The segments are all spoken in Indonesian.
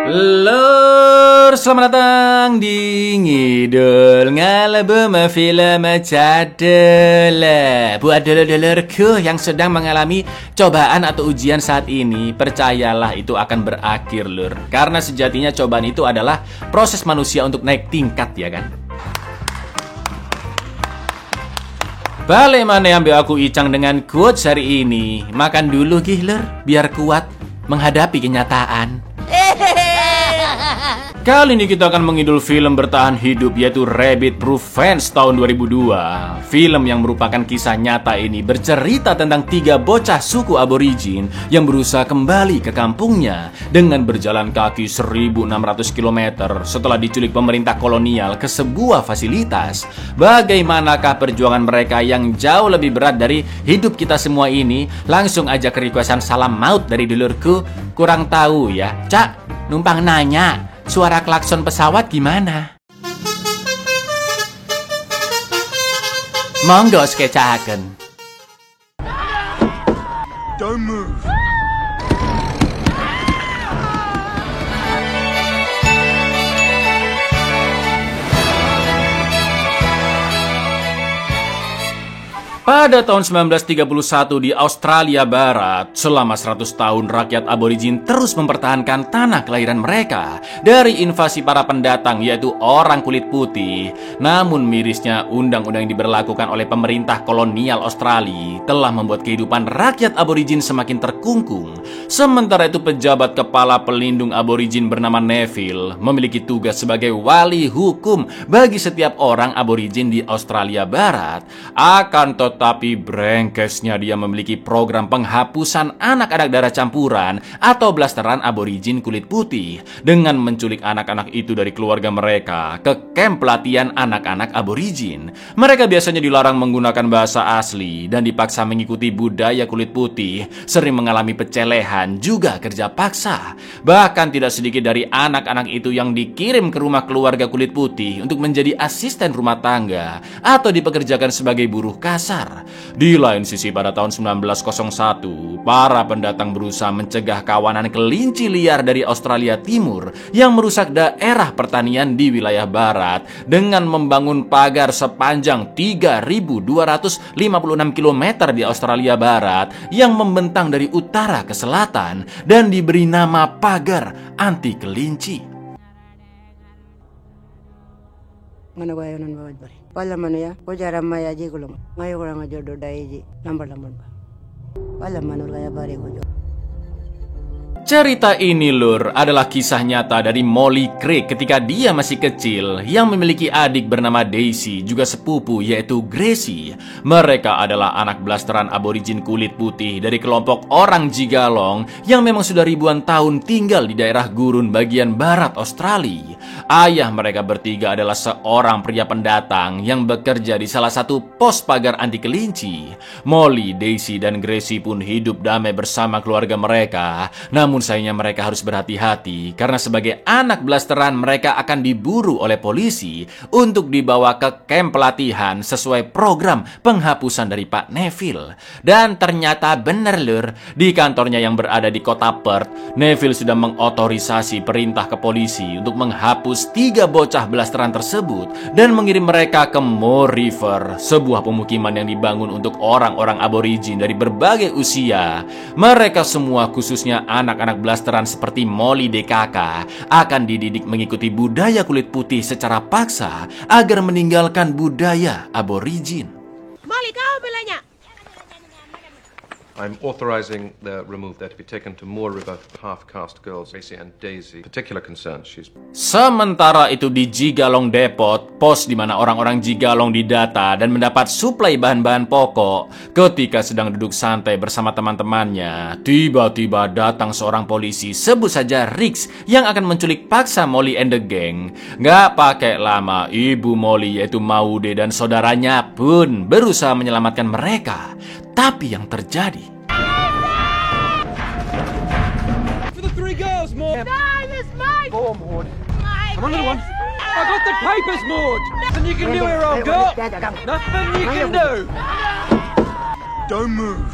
Lur, selamat datang di Ngidul Ngalebem Film Cadel. Buat dulur-dulurku yang sedang mengalami cobaan atau ujian saat ini, percayalah itu akan berakhir, lur. Karena sejatinya cobaan itu adalah proses manusia untuk naik tingkat, ya kan? Balik mana ambil aku Icang dengan quotes hari ini. Makan dulu lur, biar kuat menghadapi kenyataan. Kali ini kita akan mengidul film bertahan hidup yaitu Rabbit Proof Fence tahun 2002. Film yang merupakan kisah nyata ini bercerita tentang 3 bocah suku aborigin yang berusaha kembali ke kampungnya dengan berjalan kaki 1.600 km setelah diculik pemerintah kolonial ke sebuah fasilitas. Bagaimanakah perjuangan mereka yang jauh lebih berat dari hidup kita semua ini? Langsung aja ke requestan salam maut dari dulurku. Kurang tahu ya, Cak, numpang nanya. Suara klakson pesawat gimana? Monggo skecahaken. Don't move. Pada tahun 1931 di Australia Barat, selama 100 tahun rakyat aborigin terus mempertahankan tanah kelahiran mereka dari invasi para pendatang yaitu orang kulit putih. Namun mirisnya undang-undang yang diberlakukan oleh pemerintah kolonial Australia telah membuat kehidupan rakyat aborigin semakin terkungkung. Sementara itu pejabat kepala pelindung aborigin bernama Neville memiliki tugas sebagai wali hukum bagi setiap orang aborigin di Australia Barat. Tetapi brengkesnya dia memiliki program penghapusan anak-anak darah campuran atau blasteran aborigin kulit putih dengan menculik anak-anak itu dari keluarga mereka ke kamp pelatihan anak-anak aborigin. Mereka biasanya dilarang menggunakan bahasa asli dan dipaksa mengikuti budaya kulit putih, sering mengalami pecelehan juga kerja paksa. Bahkan tidak sedikit dari anak-anak itu yang dikirim ke rumah keluarga kulit putih untuk menjadi asisten rumah tangga atau dipekerjakan sebagai buruh kasar. Di lain sisi pada tahun 1901, para pendatang berusaha mencegah kawanan kelinci liar dari Australia Timur yang merusak daerah pertanian di wilayah barat dengan membangun pagar sepanjang 3.256 km di Australia Barat yang membentang dari utara ke selatan dan diberi nama pagar anti kelinci. Nganawayonan bawat bari. Wala man ya, ko jaram maya ji kulong. Ngayo ko lang jodo dai ji. Lambar ba. Wala manur kaya bari ko. Cerita ini, lur, adalah kisah nyata dari Molly Craig ketika dia masih kecil yang memiliki adik bernama Daisy, juga sepupu yaitu Gracie. Mereka adalah anak blasteran aborigin kulit putih dari kelompok orang Jigalong yang memang sudah ribuan tahun tinggal di daerah gurun bagian barat Australia. Ayah mereka bertiga adalah seorang pria pendatang yang bekerja di salah satu pos pagar anti kelinci. Molly, Daisy, dan Gracie pun hidup damai bersama keluarga mereka. Namun sayangnya mereka harus berhati-hati karena sebagai anak blasteran mereka akan diburu oleh polisi untuk dibawa ke kamp pelatihan sesuai program penghapusan dari Pak Neville. Dan ternyata benar, lur, di kantornya yang berada di kota Perth, Neville sudah mengotorisasi perintah ke polisi untuk menghapus 3 bocah blasteran tersebut dan mengirim mereka ke Moore River, sebuah pemukiman yang dibangun untuk orang-orang aborigin dari berbagai usia. Mereka semua, khususnya anak-anak blasteran seperti Molly DKK, akan dididik mengikuti budaya kulit putih secara paksa agar meninggalkan budaya aborigin. Molly, kau belanya? I'm authorizing the remove there to be taken to Moore River half-caste girls, Gracie and Daisy. Particular concern, she's... Sementara itu di Jigalong Depot, pos di mana orang-orang Jigalong didata dan mendapat suplai bahan-bahan pokok. Ketika sedang duduk santai bersama teman-temannya, tiba-tiba datang seorang polisi, sebut saja Rix, yang akan menculik paksa Molly and the gang. Gak pakai lama, ibu Molly yaitu Maude dan saudaranya pun berusaha menyelamatkan mereka. Tapi yang terjadi, For the 3 girls, Maud! No, that's mine! Go on, Maud. Mine! Come on, little one. I got the papers, Maud! Nothing you can do here, old girl! Nothing you can do! Don't move!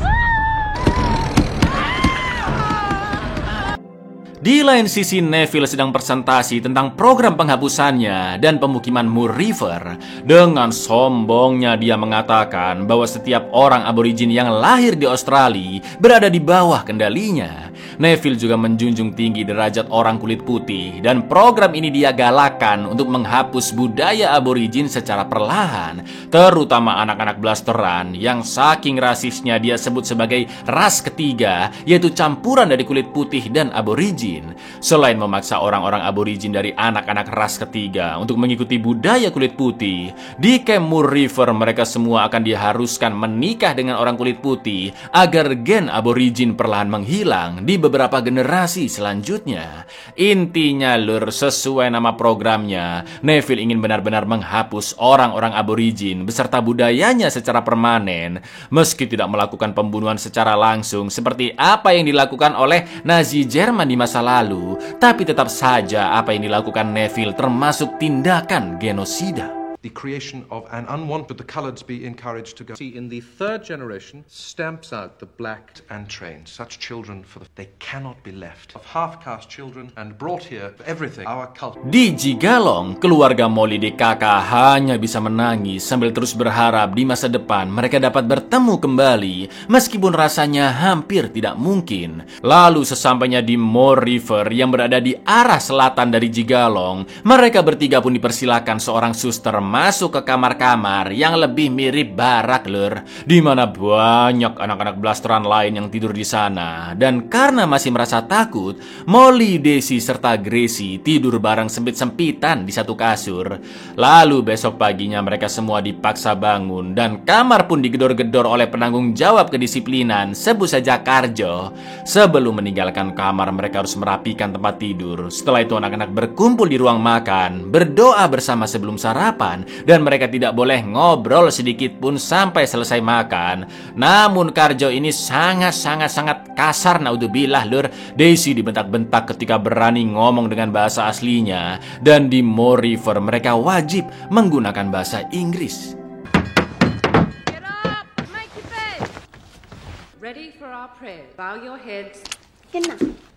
Di lain sisi, Neville sedang presentasi tentang program penghapusannya dan pemukiman Moor River. Dengan sombongnya dia mengatakan bahwa setiap orang aborigin yang lahir di Australia berada di bawah kendalinya. Neville juga menjunjung tinggi derajat orang kulit putih dan program ini dia galakan untuk menghapus budaya aborigin secara perlahan, terutama anak-anak blasteran yang saking rasisnya dia sebut sebagai ras ketiga, yaitu campuran dari kulit putih dan aborigin. Selain memaksa orang-orang aborigin dari anak-anak ras ketiga untuk mengikuti budaya kulit putih, di Camp Moor River mereka semua akan diharuskan menikah dengan orang kulit putih agar gen aborigin perlahan menghilang di beberapa generasi selanjutnya. Intinya lur, sesuai nama programnya, Neville ingin benar-benar menghapus orang-orang aborigin beserta budayanya secara permanen, meski tidak melakukan pembunuhan secara langsung seperti apa yang dilakukan oleh Nazi Jerman di masa lalu, tapi tetap saja apa yang dilakukan Neville termasuk tindakan genosida. The creation of an unwanted, the coloureds be encouraged to go. See, in the third generation, stamps out the black and trained such children they cannot be left. Of half-caste children and brought here for everything, our culture. Di Jigalong, keluarga Molly DKK hanya bisa menangis sambil terus berharap di masa depan mereka dapat bertemu kembali, meskipun rasanya hampir tidak mungkin. Lalu sesampainya di Moor River yang berada di arah selatan dari Jigalong, mereka bertiga pun dipersilakan seorang suster masuk ke kamar-kamar yang lebih mirip barak lur, di mana banyak anak-anak blasteran lain yang tidur di sana. Dan karena masih merasa takut, Molly, Daisy serta Gracie tidur bareng sempit-sempitan di satu kasur. Lalu besok paginya mereka semua dipaksa bangun dan kamar pun digedor-gedor oleh penanggung jawab kedisiplinan, sebut saja Karjo. Sebelum meninggalkan kamar, mereka harus merapikan tempat tidur. Setelah itu anak-anak berkumpul di ruang makan, berdoa bersama sebelum sarapan, dan mereka tidak boleh ngobrol sedikit pun sampai selesai makan. Namun Karjo ini sangat kasar, naudzubillah lur. Daisy dibentak-bentak ketika berani ngomong dengan bahasa aslinya, dan di Moor River mereka wajib menggunakan bahasa Inggris. Get up! Make your bed! Ready for our prayer. Bow your heads.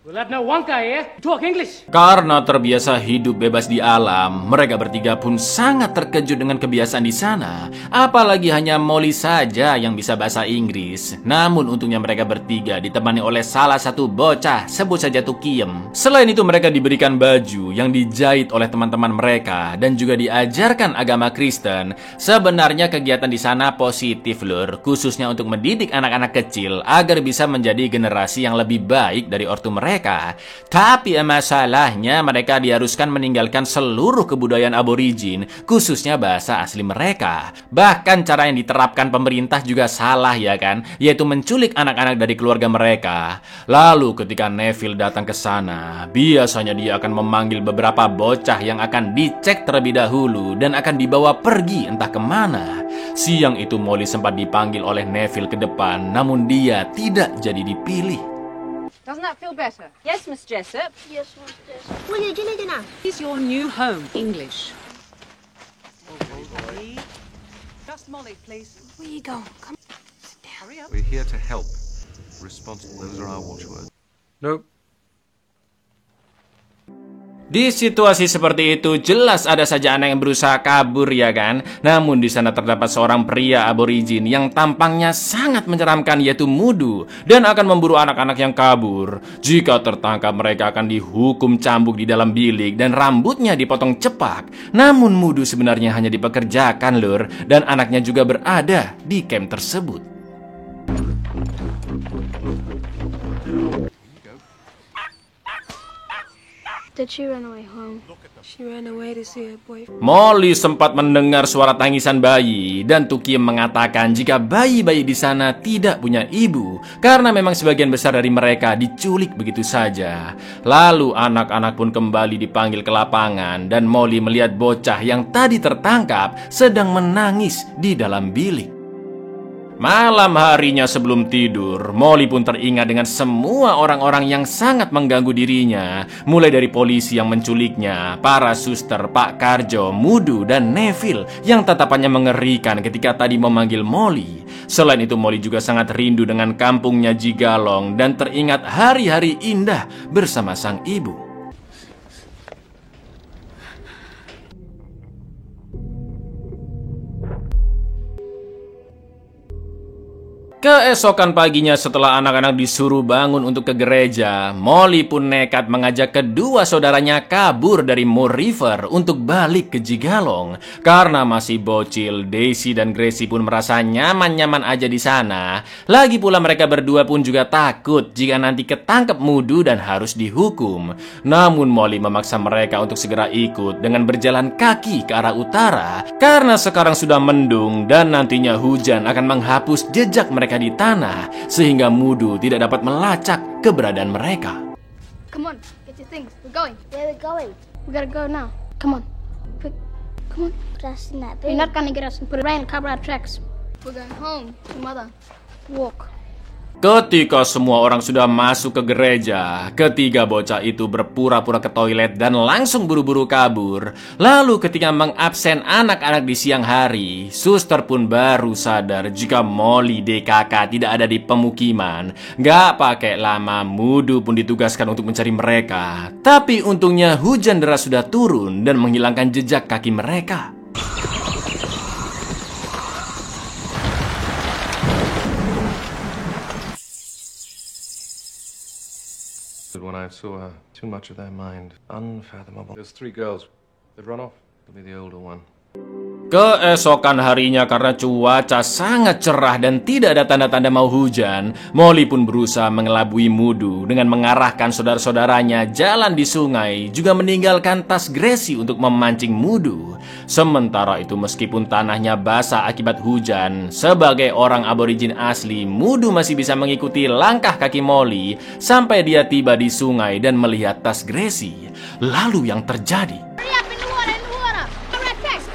We'll have no wonka here. Talk English. Karena terbiasa hidup bebas di alam, mereka bertiga pun sangat terkejut dengan kebiasaan di sana. Apalagi hanya Molly saja yang bisa bahasa Inggris. Namun untungnya mereka bertiga ditemani oleh salah satu bocah, sebut saja Tukiem. Selain itu mereka diberikan baju yang dijahit oleh teman-teman mereka dan juga diajarkan agama Kristen. Sebenarnya kegiatan di sana positif lur, khususnya untuk mendidik anak-anak kecil agar bisa menjadi generasi yang lebih baik dari ortu mereka. Tapi masalahnya mereka diharuskan meninggalkan seluruh kebudayaan aborigin, khususnya bahasa asli mereka. Bahkan cara yang diterapkan pemerintah juga salah ya kan, yaitu menculik anak-anak dari keluarga mereka. Lalu ketika Neville datang ke sana, biasanya dia akan memanggil beberapa bocah yang akan dicek terlebih dahulu dan akan dibawa pergi entah kemana. Siang itu Molly sempat dipanggil oleh Neville ke depan, namun dia tidak jadi dipilih. Doesn't that feel better? Yes, Miss Jessup. Yes, Miss Jessup. Will you dinner? Is your new home English? Just Molly, please. Where you go? Come sit down. Hurry up. We're here to help. Responsible, those are our watchwords. Nope. Di situasi seperti itu, jelas ada saja anak yang berusaha kabur ya kan. Namun di sana terdapat seorang pria aborigin yang tampangnya sangat menyeramkan, yaitu Mudu, dan akan memburu anak-anak yang kabur. Jika tertangkap mereka akan dihukum cambuk di dalam bilik dan rambutnya dipotong cepak. Namun Mudu sebenarnya hanya dipekerjakan lur, dan anaknya juga berada di camp tersebut. Did she run away home? She ran away to see her boyfriend. Molly sempat mendengar suara tangisan bayi dan Tukiem mengatakan jika bayi-bayi di sana tidak punya ibu karena memang sebagian besar dari mereka diculik begitu saja. Lalu anak-anak pun kembali dipanggil ke lapangan dan Molly melihat bocah yang tadi tertangkap sedang menangis di dalam bilik. Malam harinya sebelum tidur, Molly pun teringat dengan semua orang-orang yang sangat mengganggu dirinya. Mulai dari polisi yang menculiknya, para suster, Pak Karjo, Mudu, dan Neville yang tatapannya mengerikan ketika tadi memanggil Molly. Selain itu, Molly juga sangat rindu dengan kampungnya Jigalong dan teringat hari-hari indah bersama sang ibu. Keesokan paginya setelah anak-anak disuruh bangun untuk ke gereja, Molly pun nekat mengajak kedua saudaranya kabur dari Moor River untuk balik ke Jigalong. Karena masih bocil, Daisy dan Gracie pun merasa nyaman-nyaman aja di sana. Lagi pula mereka berdua pun juga takut jika nanti ketangkep Mudu dan harus dihukum. Namun Molly memaksa mereka untuk segera ikut dengan berjalan kaki ke arah utara. Karena sekarang sudah mendung dan nantinya hujan akan menghapus jejak mereka di tanah, sehingga Mudu tidak dapat melacak keberadaan mereka. Come on, get your things. We're going. Where are we going? We gotta go now. Come on. Quick. Come on. Put us in that You're bin. not gonna get us and put it right and cover our tracks. We're going home to mother. Walk. Ketika semua orang sudah masuk ke gereja, ketiga bocah itu berpura-pura ke toilet dan langsung buru-buru kabur. Lalu ketika mengabsen anak-anak di siang hari, suster pun baru sadar jika Molly DKK tidak ada di pemukiman. Gak pakai lama, Mudu pun ditugaskan untuk mencari mereka. Tapi untungnya hujan deras sudah turun dan menghilangkan jejak kaki mereka. When I saw her, too much of their mind, unfathomable. There's 3 girls. They'd run off. It'll be the older one. Keesokan harinya karena cuaca sangat cerah dan tidak ada tanda-tanda mau hujan, Molly pun berusaha mengelabui Mudu dengan mengarahkan saudara-saudaranya jalan di sungai, juga meninggalkan tas Gracie untuk memancing Mudu. Sementara itu meskipun tanahnya basah akibat hujan, sebagai orang aborigin asli, Mudu masih bisa mengikuti langkah kaki Molly sampai dia tiba di sungai dan melihat tas Gracie. Lalu yang terjadi? Hurry up, in the water, Cover our tracks.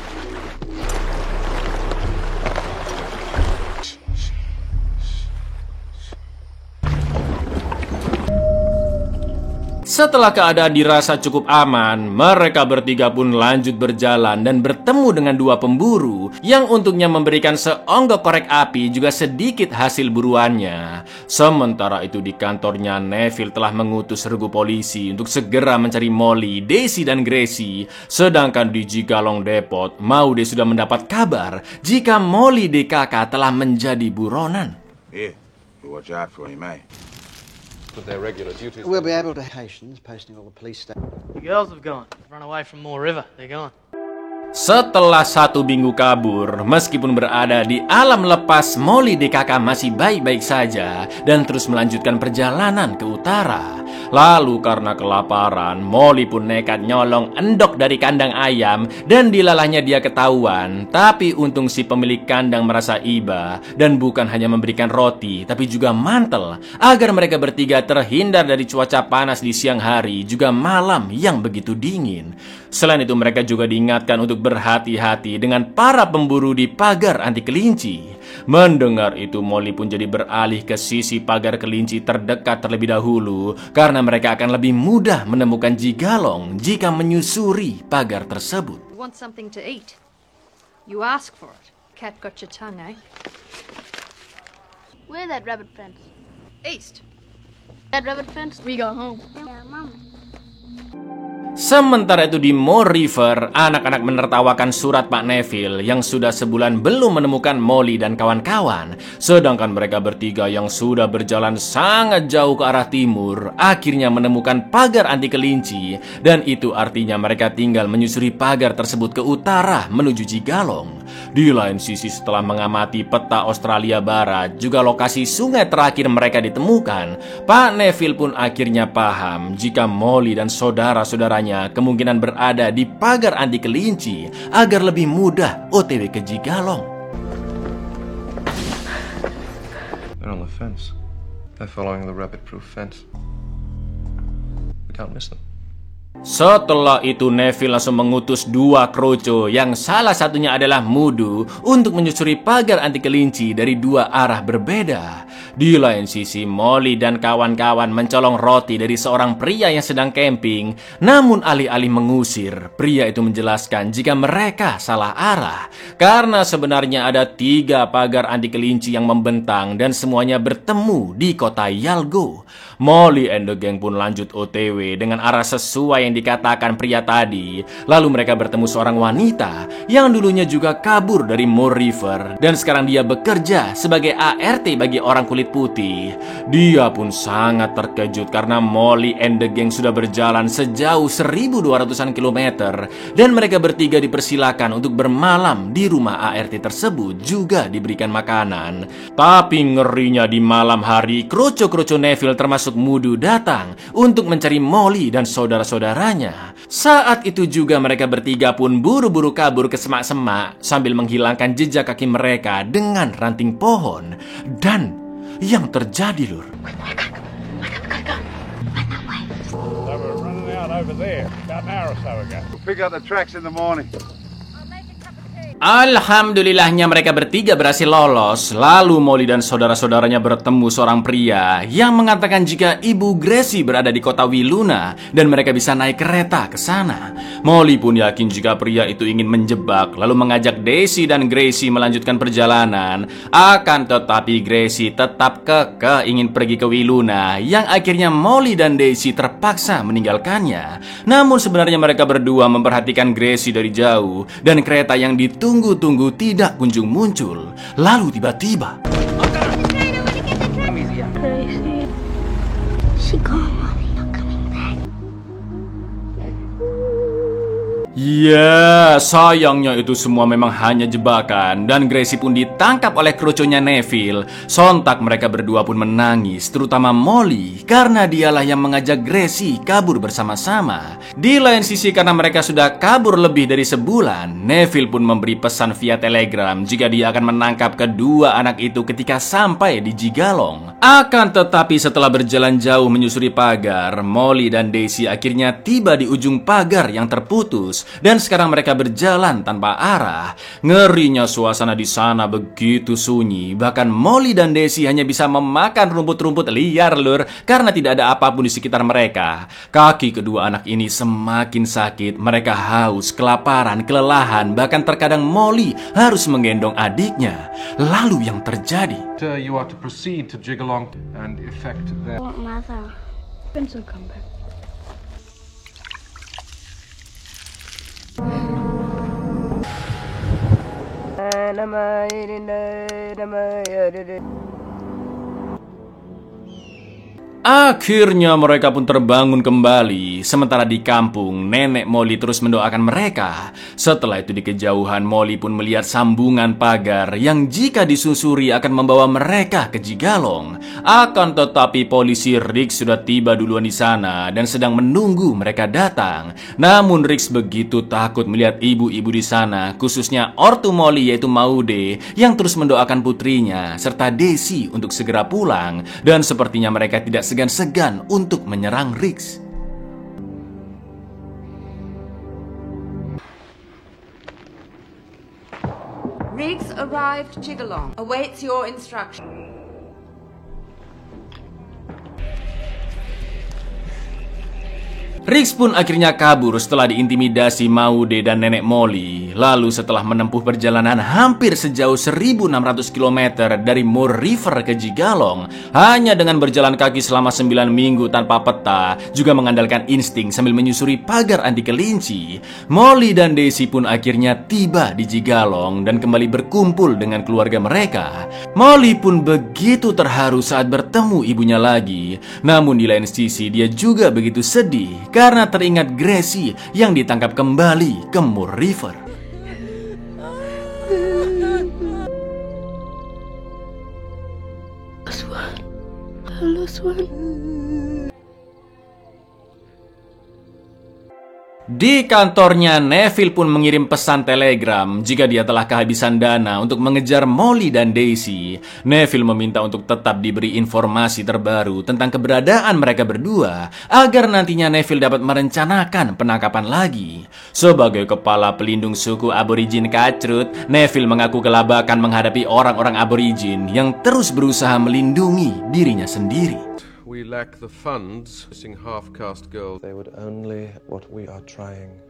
Setelah keadaan dirasa cukup aman, mereka bertiga pun lanjut berjalan dan bertemu dengan 2 pemburu yang untuknya memberikan seonggok korek api juga sedikit hasil buruannya. Sementara itu di kantornya, Neville telah mengutus regu polisi untuk segera mencari Molly, Daisy, dan Gracie. Sedangkan di Jigalong Depot, Maude sudah mendapat kabar jika Molly DKK telah menjadi buronan. Here, we'll watch out for him, eh? Their regular duties. We'll be able to Haitians posting all the police staff. The girls have gone. Run away from Moor River. They're gone. Setelah 1 minggu kabur, meskipun berada di alam lepas, Molly DKK masih baik-baik saja dan terus melanjutkan perjalanan ke utara. Lalu karena kelaparan, Molly pun nekat nyolong endok dari kandang ayam dan dilalahnya dia ketahuan. Tapi untung si pemilik kandang merasa iba dan bukan hanya memberikan roti, tapi juga mantel agar mereka bertiga terhindar dari cuaca panas di siang hari juga malam yang begitu dingin. Selain itu mereka juga diingatkan untuk berhati-hati dengan para pemburu di pagar anti kelinci. Mendengar itu, Molly pun jadi beralih ke sisi pagar kelinci terdekat terlebih dahulu karena mereka akan lebih mudah menemukan Jigalong jika menyusuri pagar tersebut. You want something to eat? You ask for it. Cat got your tongue, eh? Where that rabbit fence? East. That rabbit fence, we go home. Yeah, Mom. Sementara itu di Moor River, anak-anak menertawakan surat Pak Neville yang sudah sebulan belum menemukan Molly dan kawan-kawan. Sedangkan mereka bertiga yang sudah berjalan sangat jauh ke arah timur, akhirnya menemukan pagar anti kelinci. Dan itu artinya mereka tinggal menyusuri pagar tersebut ke utara menuju Jigalong. Di lain sisi, setelah mengamati peta Australia Barat, juga lokasi sungai terakhir mereka ditemukan, Pak Neville pun akhirnya paham jika Molly dan saudara-saudaranya kemungkinan berada di pagar anti kelinci agar lebih mudah OTW ke Jigalong. They're on the fence. They're following the rabbit-proof fence. We can't miss them. Setelah itu Neville langsung mengutus 2 kroco yang salah satunya adalah Mudu untuk menyusuri pagar anti kelinci dari 2 arah berbeda. Di lain sisi Molly dan kawan-kawan mencolong roti dari seorang pria yang sedang camping. Namun alih-alih mengusir, pria itu menjelaskan jika mereka salah arah karena sebenarnya ada 3 pagar anti kelinci yang membentang dan semuanya bertemu di kota Yalgo. Molly and the gang pun lanjut OTW dengan arah sesuai yang dikatakan pria tadi. Lalu mereka bertemu seorang wanita yang dulunya juga kabur dari Moor River dan sekarang dia bekerja sebagai ART bagi orang kulit putih. Dia pun sangat terkejut karena Molly and the gang sudah berjalan sejauh 1.200-an kilometer dan mereka bertiga dipersilakan untuk bermalam di rumah ART tersebut, juga diberikan makanan. Tapi ngerinya di malam hari, kroco-kroco Neville termasuk Mudu datang untuk mencari Molly dan saudara-saudaranya. Saat itu juga mereka bertiga pun buru-buru kabur ke semak-semak sambil menghilangkan jejak kaki mereka dengan ranting pohon. Dan yang terjadi, Lur, alhamdulillahnya mereka bertiga berhasil lolos. Lalu Molly dan saudara-saudaranya bertemu seorang pria yang mengatakan jika Ibu Gracie berada di kota Wiluna dan mereka bisa naik kereta ke sana. Molly pun yakin jika pria itu ingin menjebak, lalu mengajak Daisy dan Gracie melanjutkan perjalanan. Akan tetapi Gracie tetap kekeh ingin pergi ke Wiluna, yang akhirnya Molly dan Daisy terpaksa meninggalkannya. Namun sebenarnya mereka berdua memperhatikan Gracie dari jauh dan kereta yang ditunggu-tunggu tidak kunjung muncul. Lalu tiba-tiba ya, sayangnya itu semua memang hanya jebakan dan Gracie pun ditangkap oleh kroconya Neville. Sontak mereka berdua pun menangis, terutama Molly karena dialah yang mengajak Gracie kabur bersama-sama. Di lain sisi karena mereka sudah kabur lebih dari sebulan, Neville pun memberi pesan via telegram jika dia akan menangkap kedua anak itu ketika sampai di Jigalong. Akan tetapi setelah berjalan jauh menyusuri pagar, Molly dan Daisy akhirnya tiba di ujung pagar yang terputus. Dan sekarang mereka berjalan tanpa arah. Ngerinya suasana di sana begitu sunyi. Bahkan Molly dan Daisy hanya bisa memakan rumput-rumput liar, Lur, karena tidak ada apapun di sekitar mereka. Kaki kedua anak ini semakin sakit. Mereka haus, kelaparan, kelelahan. Bahkan terkadang Molly harus menggendong adiknya. Lalu yang terjadi, You are to proceed to Jigalong and effect their... What matter? Spencer come back. Akhirnya mereka pun terbangun kembali. Sementara di kampung, nenek Molly terus mendoakan mereka. Setelah itu di kejauhan, Molly pun melihat sambungan pagar yang jika disusuri akan membawa mereka ke Jigalong. Akan tetapi polisi Riggs sudah tiba duluan di sana dan sedang menunggu mereka datang. Namun Riggs begitu takut melihat ibu-ibu di sana, khususnya ortu Molly yaitu Maude yang terus mendoakan putrinya serta Daisy untuk segera pulang. Dan sepertinya mereka tidak segan-segan untuk menyerang Riggs. Riggs arrived Jigalong. Awaits your instruction. Riggs pun akhirnya kabur setelah diintimidasi Maude dan nenek Molly. Lalu setelah menempuh perjalanan hampir sejauh 1.600 km dari Moor River ke Jigalong, hanya dengan berjalan kaki selama 9 minggu tanpa peta, juga mengandalkan insting sambil menyusuri pagar anti kelinci, Molly dan Daisy pun akhirnya tiba di Jigalong dan kembali berkumpul dengan keluarga mereka. Molly pun begitu terharu saat bertemu ibunya lagi. Namun di lain sisi dia juga begitu sedih karena teringat Gracie yang ditangkap kembali ke Moor River. Di kantornya, Neville pun mengirim pesan telegram jika dia telah kehabisan dana untuk mengejar Molly dan Daisy. Neville meminta untuk tetap diberi informasi terbaru tentang keberadaan mereka berdua agar nantinya Neville dapat merencanakan penangkapan lagi. Sebagai kepala pelindung suku aborigin Kacrut, Neville mengaku kelabakan menghadapi orang-orang aborigin yang terus berusaha melindungi dirinya sendiri. We lack the funds. Missing half-caste girls. They would only what we are trying.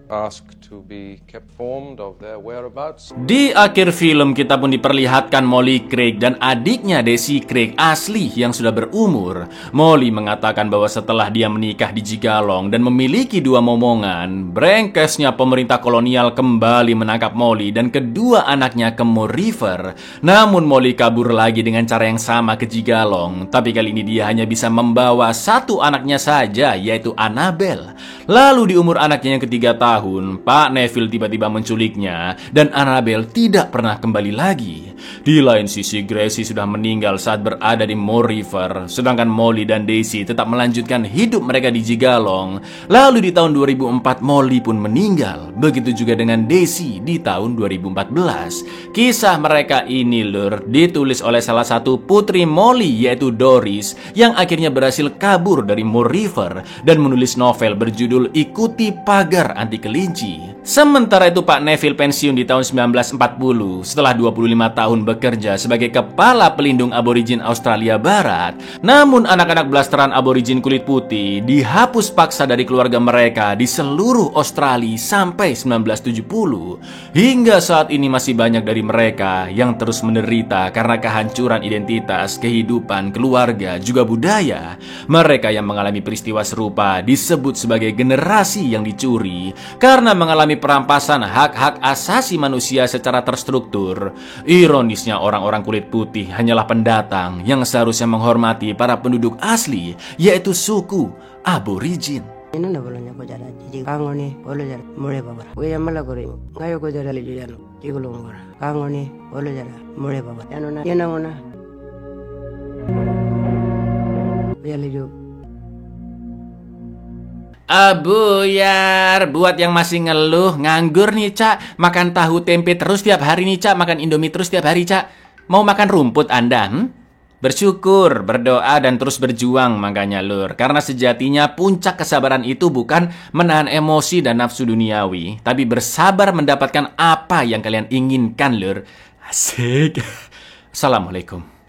Ask to be kept informed of their whereabouts. Di akhir film kita pun diperlihatkan Molly Craig dan adiknya Daisy Craig asli yang sudah berumur. Molly mengatakan bahwa setelah dia menikah di Jigalong dan memiliki 2 momongan, brengkesnya pemerintah kolonial kembali menangkap Molly dan kedua anaknya ke Moore River. Namun Molly kabur lagi dengan cara yang sama ke Jigalong, tapi kali ini dia hanya bisa membawa 1 anaknya saja, yaitu Annabelle. Lalu di umur anaknya yang ke-3 tahun, Pak Neville tiba-tiba menculiknya dan Annabelle tidak pernah kembali lagi. Di lain sisi, Gracie sudah meninggal saat berada di Moore River, sedangkan Molly dan Daisy tetap melanjutkan hidup mereka di Jigalong. Lalu di tahun 2004 Molly pun meninggal, begitu juga dengan Daisy di tahun 2014. Kisah mereka ini lur ditulis oleh salah satu putri Molly, yaitu Doris, yang akhirnya berhasil kabur dari Moore River dan menulis novel berjudul Ikuti Pagar Anti Kelinci. Sementara itu Pak Neville pensiun di tahun 1940 setelah 25 tahun bekerja sebagai kepala pelindung aborigin Australia Barat. Namun anak-anak blasteran aborigin kulit putih dihapus paksa dari keluarga mereka di seluruh Australia sampai 1970. Hingga saat ini masih banyak dari mereka yang terus menderita karena kehancuran identitas, kehidupan, keluarga, juga budaya. Mereka yang mengalami peristiwa serupa disebut sebagai generasi yang dicuri karena mengalami perampasan hak-hak asasi manusia secara terstruktur. Ironisnya orang-orang kulit putih hanyalah pendatang yang seharusnya menghormati para penduduk asli, yaitu suku aborigin. Ini na bolanya ko jara ji kangoni bolo jara mole baba we yamala gore ngayo ko jara li jano jigulong ngora kangoni bolo jara mole baba yanona yanona yali jo Abuyar, buat yang masih ngeluh, nganggur nih Cak, makan tahu tempe terus tiap hari nih Cak, makan Indomie terus tiap hari Cak. Mau makan rumput Anda? Bersyukur, berdoa, dan terus berjuang makanya lur. Karena sejatinya puncak kesabaran itu bukan menahan emosi dan nafsu duniawi, tapi bersabar mendapatkan apa yang kalian inginkan lur. Asik. Assalamualaikum.